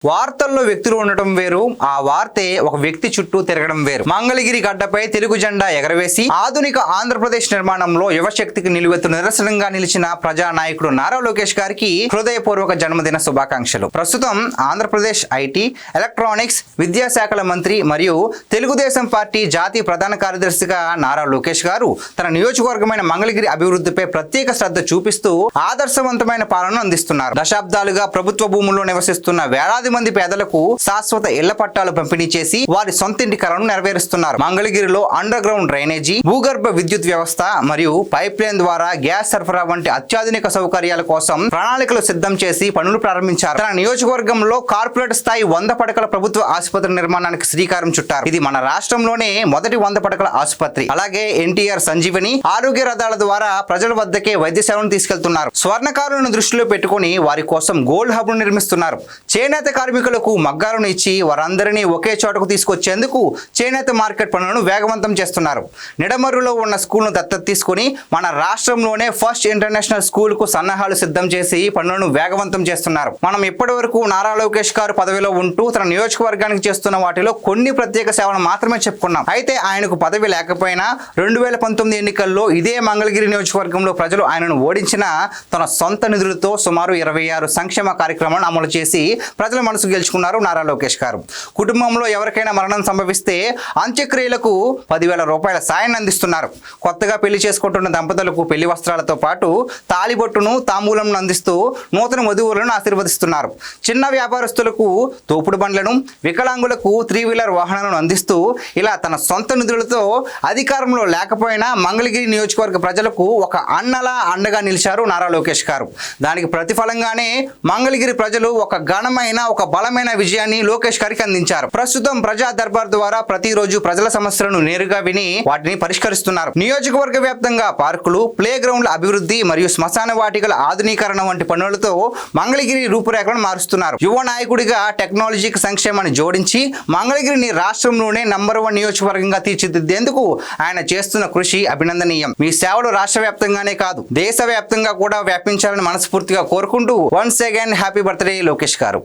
వార్తల్లో వ్యక్తులు ఉండటం వేరు, ఆ వార్తే ఒక వ్యక్తి చుట్టూ తిరగడం వేరు. మంగళగిరి గడ్డపై తెలుగు జెండా ఎగరవేసి ఆధునిక ఆంధ్రప్రదేశ్ నిర్మాణంలో యువశక్తికి నిలువెత్తు నిరసనంగా నిలిచిన ప్రజానాయకుడు నారా లోకేష్ గారికి హృదయపూర్వక జన్మదిన శుభాకాంక్షలు. ప్రస్తుతం ఆంధ్రప్రదేశ్ ఐటీ, ఎలక్ట్రానిక్స్, విద్యాశాఖల మంత్రి మరియు తెలుగుదేశం పార్టీ జాతీయ ప్రధాన కార్యదర్శిగా నారా లోకేష్ గారు తన నియోజకవర్గమైన మంగళగిరి అభివృద్ధిపై ప్రత్యేక శ్రద్ధ చూపిస్తూ ఆదర్శవంతమైన పాలనను అందిస్తున్నారు. దశాబ్దాలుగా ప్రభుత్వ భూముల్లో నివసిస్తున్న వేలాది మంది పేదలకు శాశ్వత ఇళ్ల పట్టాలు పంపిణీ చేసి వారి సొంతింటి కలను నెరవేరుస్తున్నారు. మంగళగిరిలో అండర్ గ్రౌండ్ డ్రైనేజీ, భూగర్భ విద్యుత్ వ్యవస్థ మరియు పైప్ లైన్ ద్వారా గ్యాస్ సరఫరా వంటి అత్యాధునిక సౌకర్యాల కోసం ప్రణాళికలు సిద్ధం చేసి పనులు ప్రారంభించారు. తన నియోజకవర్గంలో కార్పొరేట్ స్థాయి 100 పడకల ప్రభుత్వ ఆసుపత్రి నిర్మాణానికి శ్రీకారం చుట్టారు. ఇది మన రాష్ట్రంలోనే మొదటి 100 పడకల ఆసుపత్రి. అలాగే ఎన్టీఆర్ సంజీవని ఆరోగ్య రథాల ద్వారా ప్రజల వద్దకే వైద్య సేవలను తీసుకెళ్తున్నారు. స్వర్ణకారులను దృష్టిలో పెట్టుకుని వారి కోసం గోల్డ్ హబ్ ను నిర్మిస్తున్నారు. చేనేత కార్మికులకు మగ్గాలను ఇచ్చి వారందరినీ ఒకే చోటకు తీసుకొచ్చేందుకు చేనేత మార్కెట్ పనులను వేగవంతం చేస్తున్నారు. నిడమర్రులో ఉన్న స్కూల్ను దత్తత తీసుకుని మన రాష్ట్రంలోనే ఫస్ట్ ఇంటర్నేషనల్ స్కూల్ కు సన్నాహాలు సిద్ధం చేసి పనులను వేగవంతం చేస్తున్నారు. మనం ఇప్పటి వరకు నారా లోకేష్ గారు పదవిలో ఉంటూ తన నియోజకవర్గానికి చేస్తున్న వాటిలో కొన్ని ప్రత్యేక సేవలు మాత్రమే చెప్పుకున్నాం. అయితే ఆయనకు పదవి లేకపోయినా 2019 ఎన్నికల్లో ఇదే మంగళగిరి నియోజకవర్గంలో ప్రజలు ఆయనను ఓడించిన తన సొంత నిధులతో సుమారు 26 సంక్షేమ కార్యక్రమాలను అమలు చేసి ప్రజల మనసు గెలుచుకున్నారు నారా లోకేష్ గారు. కుటుంబంలో ఎవరికైనా మరణం సంభవిస్తే అంత్యక్రియలకు 10,000 రూపాయల సాయాన్ని అందిస్తున్నారు. కొత్తగా పెళ్లి చేసుకుంటున్న దంపతులకు పెళ్లి వస్త్రాలతో పాటు తాలిబొట్టును, తాంబూలంను అందిస్తూ నూతన వధువులను ఆశీర్వదిస్తున్నారు. చిన్న వ్యాపారస్తులకు తోపుడు బండ్లను, వికలాంగులకు 3 వీలర్ వాహనాలను అందిస్తూ ఇలా తన సొంత నిధులతో అధికారంలో లేకపోయినా మంగళగిరి నియోజకవర్గ ప్రజలకు ఒక అన్నలా అండగా నిలిచారు నారా లోకేష్ గారు. దానికి ప్రతిఫలంగానే మంగళగిరి ప్రజలు ఒక ఘనమైన, ఒక బలమైన విజయాన్ని లోకేష్ గారికి అందించారు. ప్రస్తుతం ప్రజా దర్బార్ ద్వారా ప్రతిరోజు ప్రజల సమస్యలను నేరుగా విని వాటిని పరిష్కరిస్తున్నారు. నియోజకవర్గ వ్యాప్తంగా పార్కులు, ప్లే గ్రౌండ్ల అభివృద్ధి మరియు శ్మశాన వాటికల ఆధునీకరణ వంటి పనులతో మంగళగిరి రూపురేఖలను మారుస్తున్నారు. యువ నాయకుడిగా టెక్నాలజీకి సంక్షేమాన్ని జోడించి మంగళగిరిని రాష్ట్రంలోనే నంబర్ 1 నియోజకవర్గంగా తీర్చిదిద్దేందుకు ఆయన చేస్తున్న కృషి అభినందనీయం. మీ సేవలు రాష్ట్ర వ్యాప్తంగానే కాదు, దేశ వ్యాప్తంగా కూడా వ్యాపించాలని మనస్ఫూర్తిగా కోరుకుంటూ once again happy birthday Lokesh గారు.